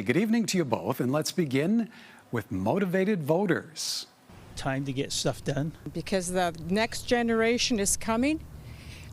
Good evening to you both, and let's begin with motivated voters. Time to get stuff done. Because the next generation is coming,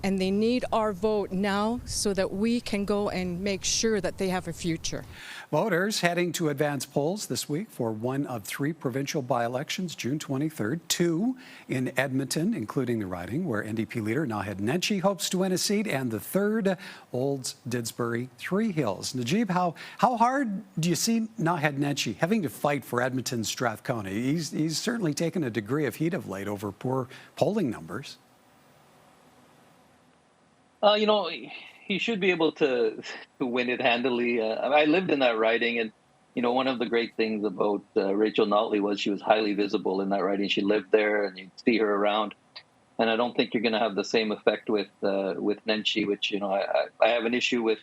and they need our vote now so that we can go and make sure that they have a future. Voters heading to advance polls this week for one of three provincial by-elections, June 23rd, two in Edmonton, including the riding where NDP leader Najib Jutt hopes to win a seat, and the third, Olds Didsbury Three Hills. Najib, how hard do you see Najib Jutt having to fight for Edmonton Strathcona? He's certainly taken a degree of heat of late over poor polling numbers. He should be able to win it handily. I lived in that riding, and one of the great things about Rachel Notley was she was highly visible in that riding. She lived there, and you'd see her around. And I don't think you're going to have the same effect with Nenshi, which I have an issue with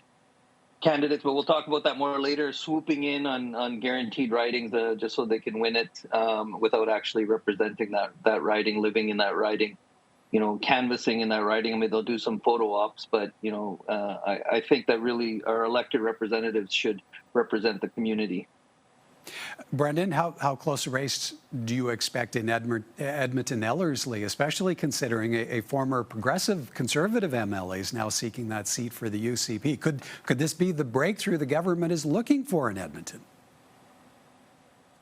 candidates, but we'll talk about that more later. Swooping in on guaranteed ridings just so they can win it without actually representing that riding, living in that riding. Canvassing in that riding. I mean, they'll do some photo ops, but, I think that really our elected representatives should represent the community. Brendan, how close a race do you expect in Edmonton Ellersley, especially considering a former progressive conservative MLA is now seeking that seat for the UCP? Could this be the breakthrough the government is looking for in Edmonton?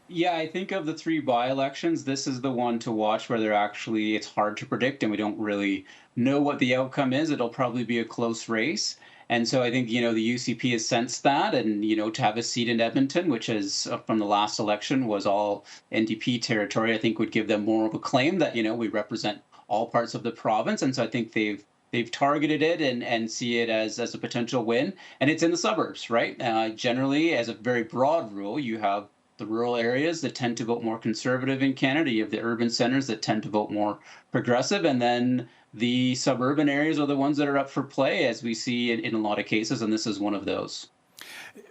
Yeah, I think of the three by-elections, this is the one to watch where it's hard to predict and we don't really know what the outcome is. It'll probably be a close race. And so I think, the UCP has sensed that, and, to have a seat in Edmonton, which is from the last election was all NDP territory, I think would give them more of a claim that, we represent all parts of the province. And so I think they've targeted it and see it as a potential win. And it's in the suburbs, right? Generally, as a very broad rule, you have the rural areas that tend to vote more conservative in Canada. You have the urban centers that tend to vote more progressive. And then the suburban areas are the ones that are up for play, as we see in a lot of cases. And this is one of those.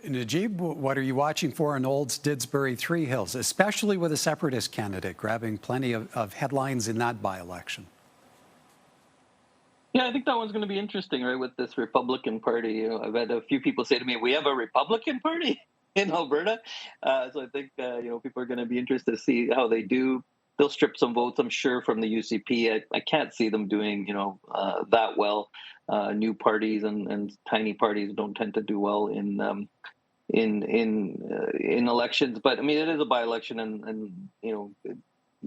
Najib, what are you watching for in Olds Didsbury Three Hills, especially with a separatist candidate grabbing plenty of headlines in that by-election? Yeah, I think that one's going to be interesting, right, with this Republican Party. I've had a few people say to me, we have a Republican Party in Alberta. So I think, people are going to be interested to see how they do. They'll strip some votes, I'm sure, from the UCP. I can't see them doing, that well. New parties and tiny parties don't tend to do well in elections. But I mean, it is a by-election, and you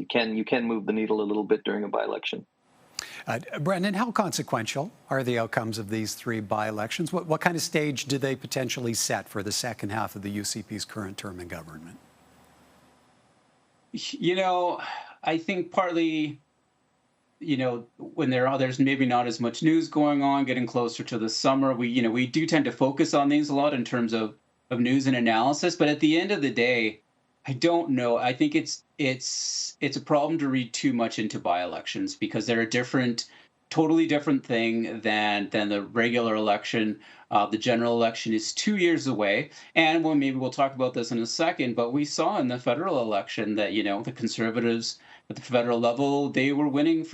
can move the needle a little bit during a by-election. Brendan, how consequential are the outcomes of these three by-elections? What kind of stage do they potentially set for the second half of the UCP's current term in government? I think partly, when there's maybe not as much news going on, getting closer to the summer, we do tend to focus on these a lot in terms of news and analysis. But at the end of the day, I don't know. I think it's a problem to read too much into by-elections because they're a totally different thing than the regular election. The general election is 2 years away. And maybe we'll talk about this in a second, but we saw in the federal election that, the Conservatives at the federal level, they were winning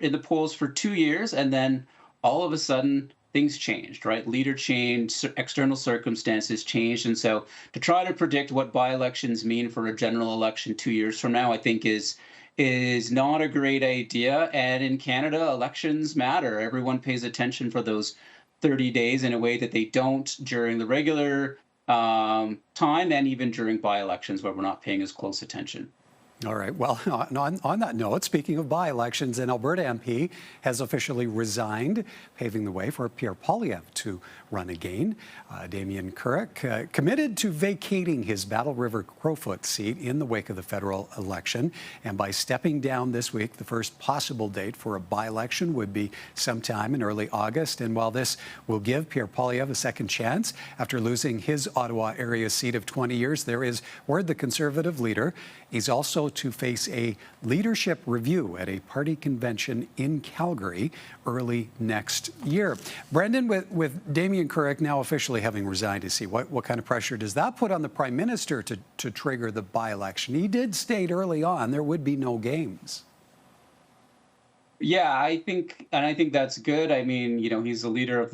in the polls for 2 years. And then all of a sudden, things changed, right? Leader changed, external circumstances changed. And so to try to predict what by-elections mean for a general election 2 years from now, I think is not a great idea. And in Canada, elections matter. Everyone pays attention for those 30 days in a way that they don't during the regular time and even during by-elections where we're not paying as close attention. All right. Well, on that note, speaking of by-elections, an Alberta MP has officially resigned, paving the way for Pierre Poilievre to run again. Damien Currick committed to vacating his Battle River Crowfoot seat in the wake of the federal election. And by stepping down this week, the first possible date for a by-election would be sometime in early August. And while this will give Pierre Poilievre a second chance after losing his Ottawa area seat of 20 years, there is word the Conservative leader is also to face a leadership review at a party convention in Calgary early next year. Brendan, with Damien Currick now officially having resigned his seat, what kind of pressure does that put on the Prime Minister to trigger the by-election? He did state early on there would be no games. Yeah, I think that's good. I mean, he's the leader of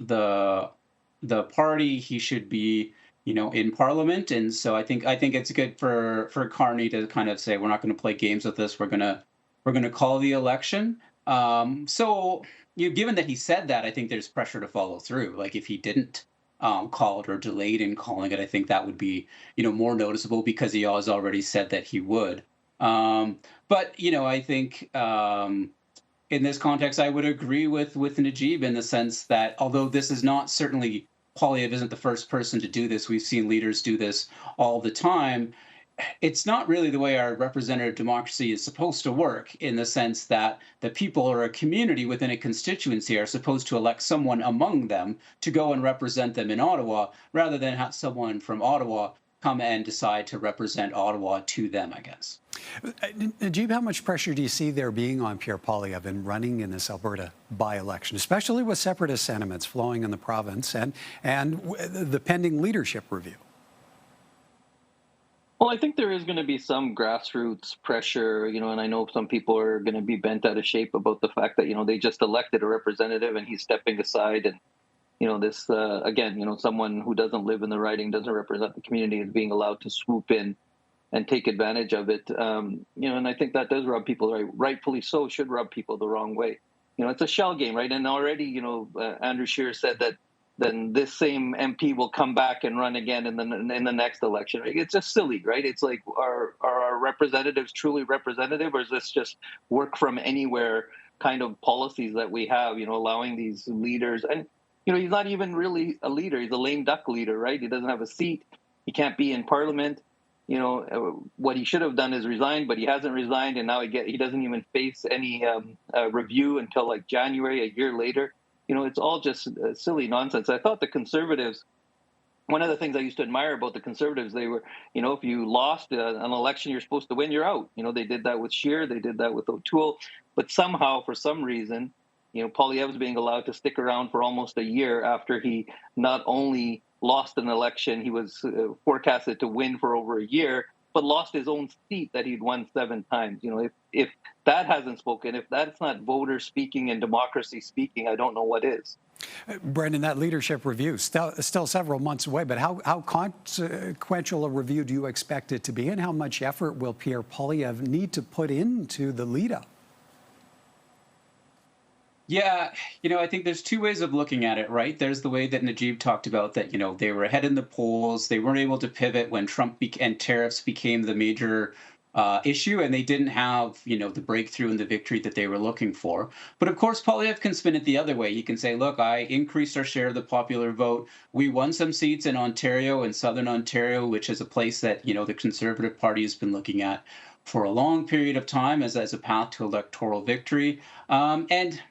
the party. He should be in Parliament. And so I think it's good for Carney to kind of say, we're not going to play games with this. We're gonna call the election. So given that he said that, I think there's pressure to follow through. Like if he didn't call it or delayed in calling it, I think that would be more noticeable because he has already said that he would. But I think in this context, I would agree with Najib in the sense that although this is not certainly Poilievre isn't the first person to do this. We've seen leaders do this all the time. It's not really the way our representative democracy is supposed to work, in the sense that the people or a community within a constituency are supposed to elect someone among them to go and represent them in Ottawa, rather than have someone from Ottawa come and decide to represent Ottawa to them, I guess. Najib, how much pressure do you see there being on Pierre Poilievre in running in this Alberta by-election, especially with separatist sentiments flowing in the province and the pending leadership review? Well, I think there is going to be some grassroots pressure, and I know some people are going to be bent out of shape about the fact that, they just elected a representative and he's stepping aside. And, this, again, someone who doesn't live in the riding, doesn't represent the community, is being allowed to swoop in and take advantage of it. And I think that does rub people, rightfully so, should rub people the wrong way. It's a shell game, right? And already, Andrew Scheer said that then this same MP will come back and run again in the next election. It's just silly, right? It's like, are our representatives truly representative, or is this just work from anywhere kind of policies that we have, allowing these leaders? And, he's not even really a leader. He's a lame duck leader, right? He doesn't have a seat. He can't be in Parliament. What he should have done is resigned, but he hasn't resigned, and now he doesn't even face any review until like January, a year later. It's all just silly nonsense. I thought the Conservatives, one of the things I used to admire about the Conservatives, they were, if you lost an election you're supposed to win, you're out. They did that with Scheer, they did that with O'Toole, but somehow, for some reason, Poilievre's being allowed to stick around for almost a year after he not only lost an election he was forecasted to win for over a year, but lost his own seat that he'd won 7 times. If that hasn't spoken, if that's not voter speaking and democracy speaking, I don't know what is. Brendan, that leadership review, still several months away, but how consequential a review do you expect it to be, and how much effort will Pierre Poilievre need to put into the lead-up? Yeah, I think there's 2 ways of looking at it, right? There's the way that Najib talked about that, they were ahead in the polls. They weren't able to pivot when Trump and tariffs became the major issue, and they didn't have, the breakthrough and the victory that they were looking for. But of course, Poilievre can spin it the other way. He can say, look, I increased our share of the popular vote. We won some seats in Ontario and Southern Ontario, which is a place that, the Conservative Party has been looking at for a long period of time as a path to electoral victory. And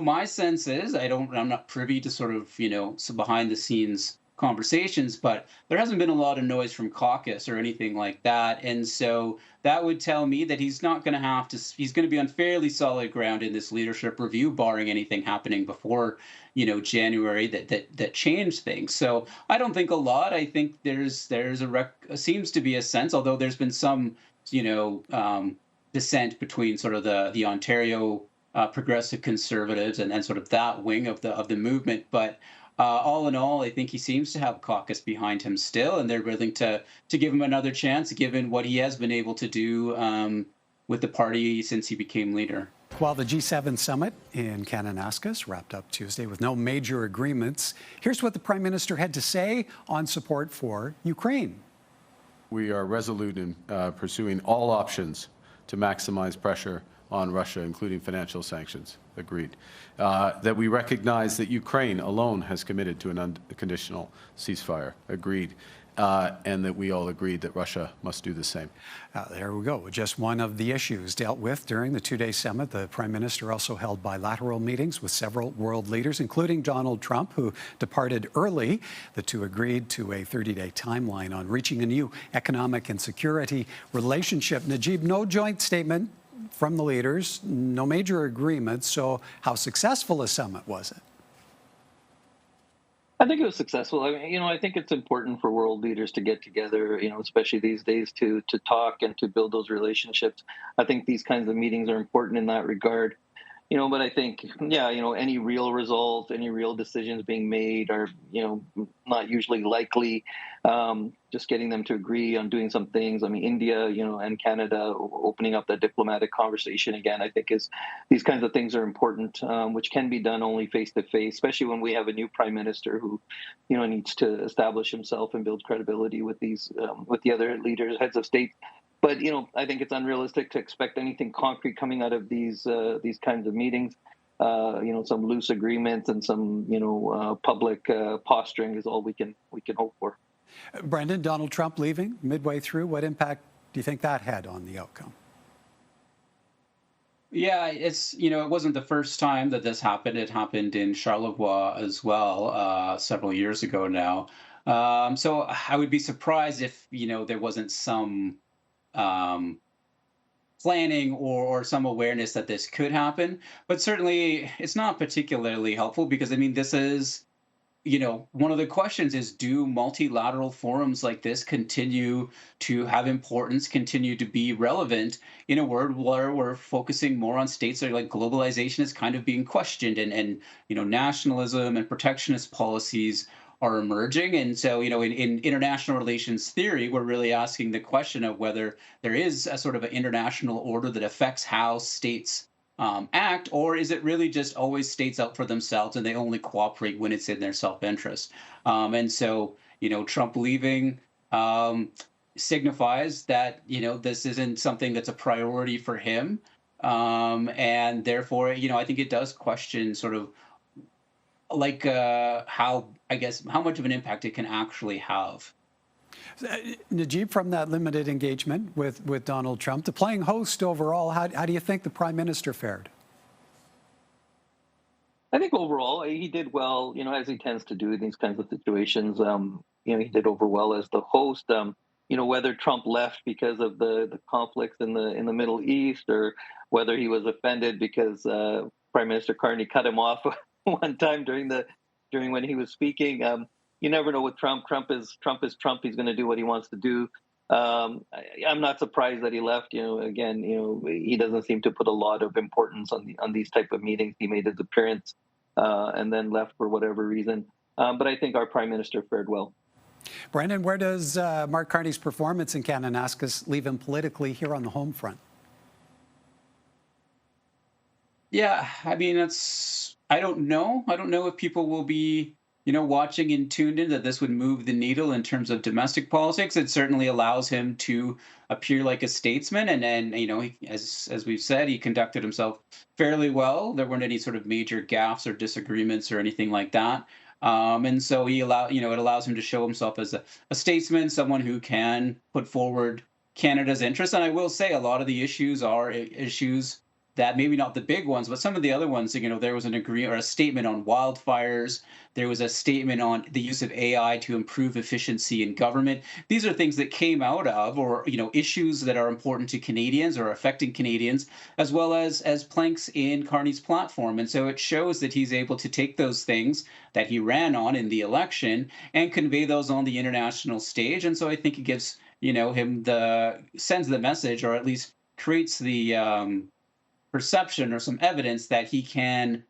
my sense is, I'm not privy to sort of, some behind the scenes conversations, but there hasn't been a lot of noise from caucus or anything like that. And so that would tell me that he's not going to he's going to be on fairly solid ground in this leadership review, barring anything happening before, January that changed things. So I don't think a lot. I think seems to be a sense, although there's been some, dissent between sort of the Ontario progressive conservatives and sort of that wing of the movement. But all in all, I think he seems to have caucus behind him still, and they're willing to give him another chance, given what he has been able to do with the party since he became leader. While the G7 summit in Kananaskis wrapped up Tuesday with no major agreements, here's what the Prime Minister had to say on support for Ukraine. We are resolute in pursuing all options to maximize pressure on Russia, including financial sanctions. Agreed. That we recognize that Ukraine alone has committed to an unconditional ceasefire. Agreed. And that we all agreed that Russia must do the same. There we go. Just one of the issues dealt with during the 2-day summit. The Prime Minister also held bilateral meetings with several world leaders, including Donald Trump, who departed early. The two agreed to a 30-day timeline on reaching a new economic and security relationship. Najib, no joint statement from the leaders, no major agreements. So how successful a summit was it? I think it was successful. I think it's important for world leaders to get together, especially these days, to talk and to build those relationships. I think these kinds of meetings are important in that regard. But I think, yeah, any real results, any real decisions being made are, not usually likely. Just getting them to agree on doing some things. I mean, India, and Canada opening up that diplomatic conversation again, I think these kinds of things are important, which can be done only face to face, especially when we have a new prime minister who, needs to establish himself and build credibility with with the other leaders, heads of state. But I think it's unrealistic to expect anything concrete coming out of these kinds of meetings. Some loose agreements and some public posturing is all we can hope for. Brendan, Donald Trump leaving midway through, what impact do you think that had on the outcome? Yeah, it's, it wasn't the first time that this happened. It happened in Charlevoix as well, several years ago now. So I would be surprised if, there wasn't some planning or some awareness that this could happen. But certainly it's not particularly helpful because, I mean, this is, one of the questions is, do multilateral forums like this continue to have importance, continue to be relevant in a world where we're focusing more on states that are like globalization is kind of being questioned and nationalism and protectionist policies are emerging. And so, in international relations theory, we're really asking the question of whether there is a sort of an international order that affects how states act, or is it really just always states out for themselves and they only cooperate when it's in their self-interest? And so, Trump leaving signifies that, this isn't something that's a priority for him. And therefore, I think it does question sort of like how much of an impact it can actually have. Najib, from that limited engagement with Donald Trump to playing host overall, how do you think the Prime Minister fared? I think overall he did well, as he tends to do in these kinds of situations. He did over well as the host. Whether Trump left because of the conflicts in the Middle East, or whether he was offended because Prime Minister Carney cut him off one time during when he was speaking. You never know with Trump. Trump is Trump. He's going to do what he wants to do. I'm not surprised that he left. Again, he doesn't seem to put a lot of importance on these type of meetings. He made his appearance and then left for whatever reason. But I think our Prime Minister fared well. Brendan, where does Mark Carney's performance in Kananaskis leave him politically here on the home front? Yeah, I mean, I don't know. I don't know if people will be, watching and tuned in, that this would move the needle in terms of domestic politics. It certainly allows him to appear like a statesman. And then, as we've said, he conducted himself fairly well. There weren't any sort of major gaffes or disagreements or anything like that. And so it allows him to show himself as a statesman, someone who can put forward Canada's interests. And I will say a lot of the issues are issues that maybe not the big ones, but some of the other ones, there was an agreement or a statement on wildfires. There was a statement on the use of AI to improve efficiency in government. These are things that came out of, or, issues that are important to Canadians or affecting Canadians, as well as planks in Carney's platform. And so it shows that he's able to take those things that he ran on in the election and convey those on the international stage. And so I think it gives, him sends the message, or at least creates the perception or some evidence that he can,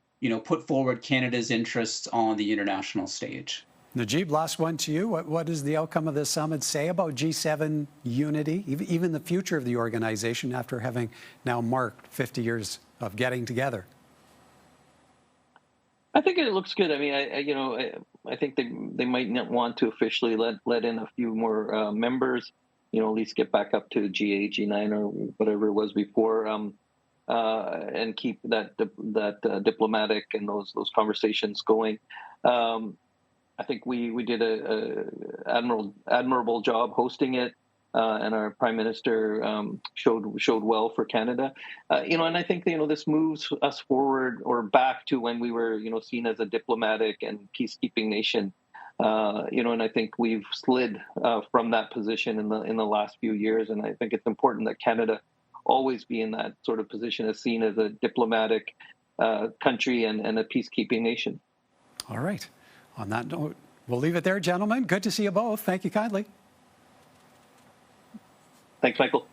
put forward Canada's interests on the international stage. Najib, last one to you. What does the outcome of this summit say about G7 unity, even the future of the organization after having now marked 50 years of getting together? I think it looks good. I mean, I think they might not want to officially let in a few more members, at least get back up to G8, G9, or whatever it was before. And keep that diplomatic and those conversations going. I think we did a admirable job hosting it, and our Prime Minister showed well for Canada. And I think this moves us forward or back to when we were seen as a diplomatic and peacekeeping nation. And I think we've slid from that position in the last few years, and I think it's important that Canada always be in that sort of position, as seen as a diplomatic country and a peacekeeping nation. All right. On that note, we'll leave it there, gentlemen. Good to see you both. Thank you kindly. Thanks, Michael.